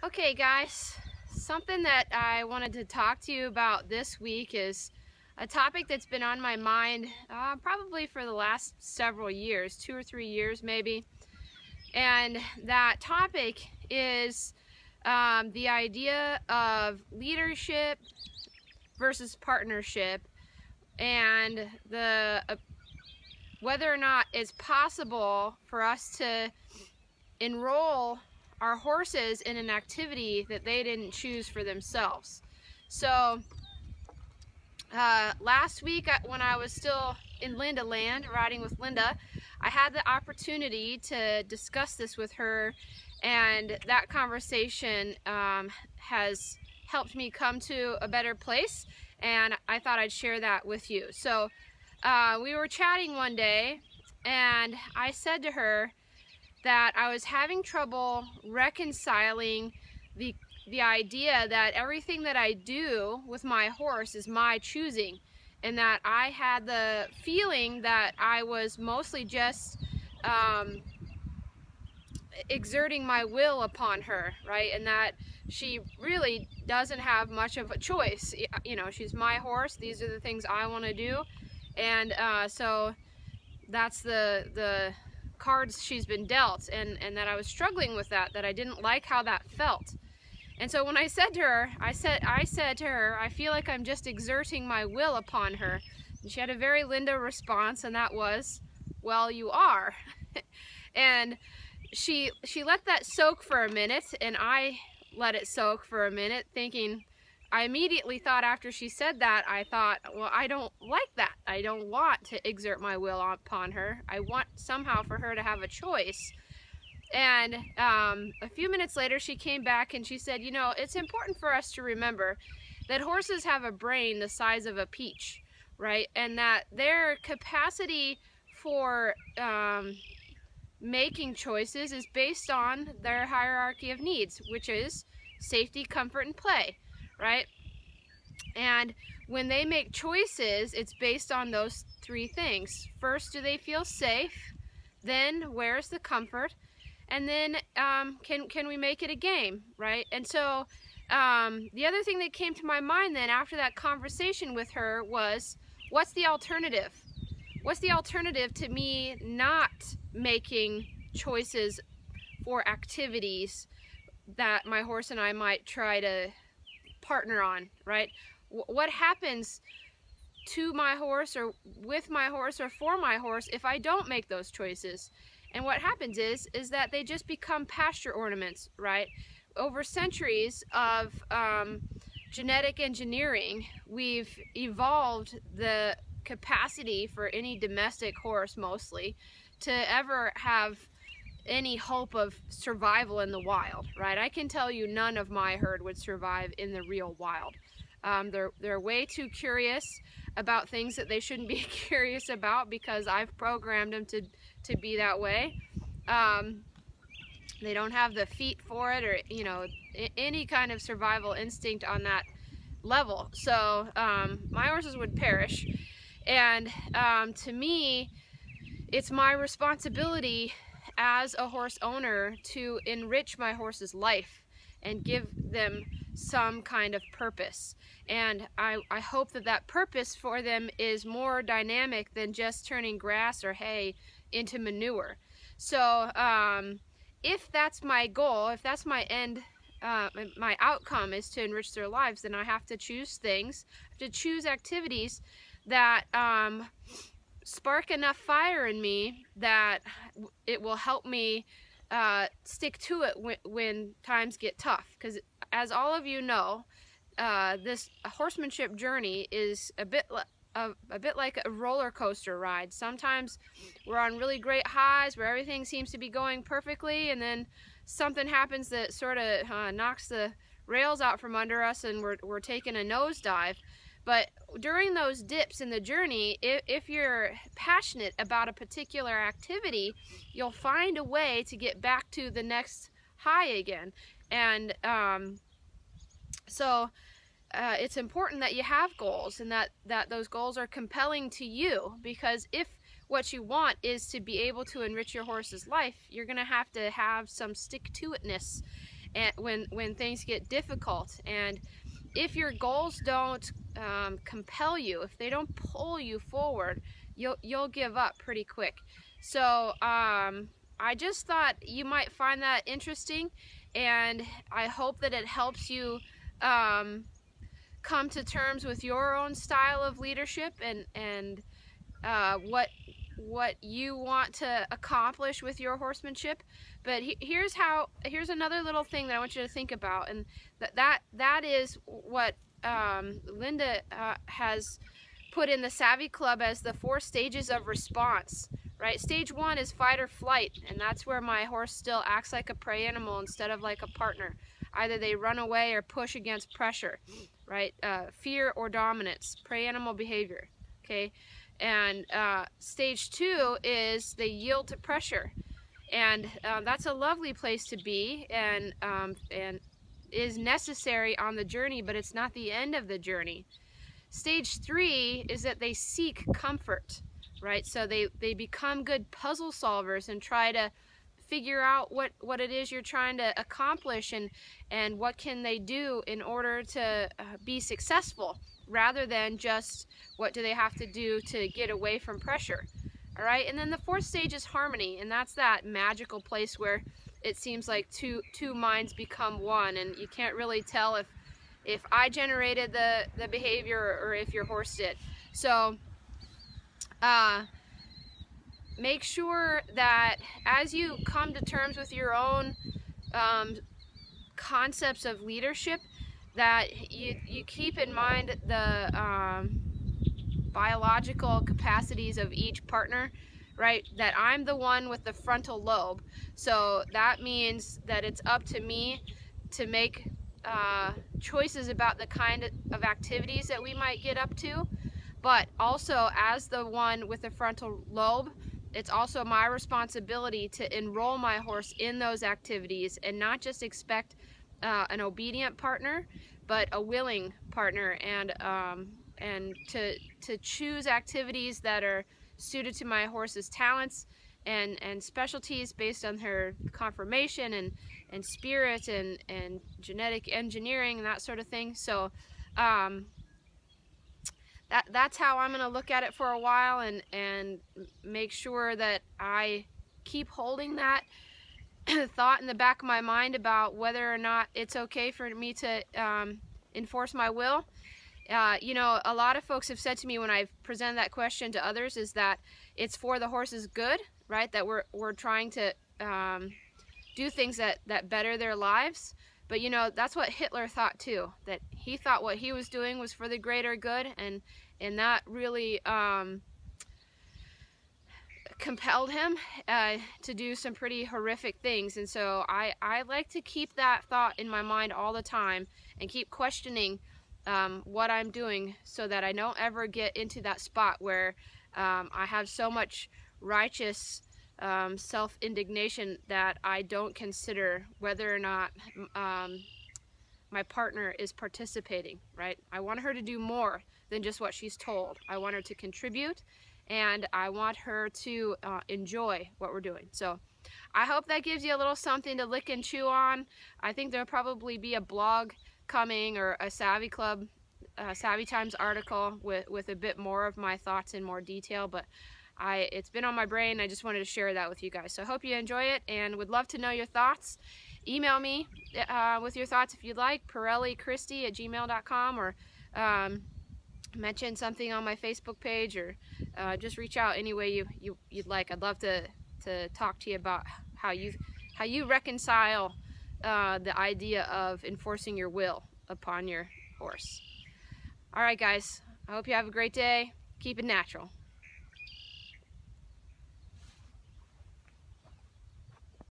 Okay guys, something that I wanted to talk to you about this week is a topic that's been on my mind probably for the last several years, 2 or 3 years maybe. And that topic is the idea of leadership versus partnership, and whether or not it's possible for us to enroll our horses in an activity that they didn't choose for themselves. So last week when I was still in Linda land riding with Linda, I had the opportunity to discuss this with her, and that conversation has helped me come to a better place, and I thought I'd share that with you. So we were chatting one day, and I said to her that I was having trouble reconciling the idea that everything that I do with my horse is my choosing, and that I had the feeling that I was mostly just exerting my will upon her, right? And that she really doesn't have much of a choice. You know, she's my horse, these are the things I want to do, and so that's the cards she's been dealt, and that I was struggling with that I didn't like how that felt. And so when I said to her, I said to her, I feel like I'm just exerting my will upon her. And she had a very Linda response, and that was, well, you are. And she let that soak for a minute, and I let it soak for a minute, thinking, I immediately thought after she said that, I thought, well, I don't like that. I don't want to exert my will upon her. I want somehow for her to have a choice. And a few minutes later, she came back and she said, you know, it's important for us to remember that horses have a brain the size of a peach, right? And that their capacity for making choices is based on their hierarchy of needs, which is safety, comfort, and play. Right? And when they make choices, it's based on those three things. First, do they feel safe? Then, where's the comfort? And then, can we make it a game, right? And so, the other thing that came to my mind then after that conversation with her was, what's the alternative? What's the alternative to me not making choices for activities that my horse and I might try to partner on, right? What happens to my horse, or with my horse, or for my horse if I don't make those choices? And what happens is that they just become pasture ornaments, right? Over centuries of genetic engineering, we've evolved the capacity for any domestic horse mostly to ever have any hope of survival in the wild, right? I can tell you none of my herd would survive in the real wild. They're way too curious about things that they shouldn't be curious about, because I've programmed them to be that way. They don't have the feet for it, or, you know, any kind of survival instinct on that level. So my horses would perish. And to me, it's my responsibility as a horse owner to enrich my horse's life and give them some kind of purpose. And I hope that that purpose for them is more dynamic than just turning grass or hay into manure. So if that's my goal, if that's my end, my outcome is to enrich their lives, then I have to choose things, I have to choose activities that spark enough fire in me that it will help me stick to it when times get tough. Because as all of you know, this horsemanship journey is a bit like a roller coaster ride. Sometimes we're on really great highs where everything seems to be going perfectly, and then something happens that sort of knocks the rails out from under us, and we're taking a nosedive. But during those dips in the journey, if you're passionate about a particular activity, you'll find a way to get back to the next high again. And so it's important that you have goals, and that those goals are compelling to you, because if what you want is to be able to enrich your horse's life, you're going to have some stick-to-itness. and when things get difficult. And if your goals don't compel you, if they don't pull you forward, you'll give up pretty quick. So I just thought you might find that interesting, and I hope that it helps you come to terms with your own style of leadership and what you want to accomplish with your horsemanship. But here's another little thing that I want you to think about, and that is what Linda has put in the Savvy Club as the 4 stages of response. Right, stage 1 is fight or flight, and that's where my horse still acts like a prey animal instead of like a partner. Either they run away or push against pressure, right? Fear or dominance, prey animal behavior, okay? And stage 2 is they yield to pressure, and that's a lovely place to be, and is necessary on the journey, but it's not the end of the journey. Stage 3 is that they seek comfort. Right, so they become good puzzle solvers and try to figure out what it is you're trying to accomplish, and what can they do in order to be successful, rather than just what do they have to do to get away from pressure. All right, and then the 4th stage is harmony, and that's that magical place where it seems like two minds become one, and you can't really tell if I generated the behavior or if your horse did. So make sure that as you come to terms with your own concepts of leadership, that you keep in mind the biological capacities of each partner, right? That I'm the one with the frontal lobe, so that means that it's up to me to make choices about the kind of activities that we might get up to. But also, as the one with the frontal lobe, it's also my responsibility to enroll my horse in those activities, and not just expect an obedient partner, but a willing partner, and to choose activities that are suited to my horse's talents and specialties based on her conformation and spirit and genetic engineering and that sort of thing. So that's how I'm going to look at it for a while, and make sure that I keep holding that thought in the back of my mind about whether or not it's okay for me to enforce my will. You know, a lot of folks have said to me when I've presented that question to others is that it's for the horse's good, right? That we're trying to do things that better their lives. But you know, that's what Hitler thought too, that he thought what he was doing was for the greater good, and that really compelled him to do some pretty horrific things. And so I like to keep that thought in my mind all the time, and keep questioning what I'm doing, so that I don't ever get into that spot where I have so much righteous self-indignation that I don't consider whether or not my partner is participating, right? I want her to do more than just what she's told. I want her to contribute, and I want her to enjoy what we're doing. So I hope that gives you a little something to lick and chew on. I think there'll probably be a blog coming, or a Savvy Club, Savvy Times article with a bit more of my thoughts in more detail, but it's been on my brain. I just wanted to share that with you guys. So I hope you enjoy it, and would love to know your thoughts. Email me with your thoughts if you'd like, pirellicristy@gmail.com, or mention something on my Facebook page, or just reach out any way you'd like. I'd love to talk to you about how you reconcile the idea of enforcing your will upon your horse. All right, guys, I hope you have a great day. Keep it natural.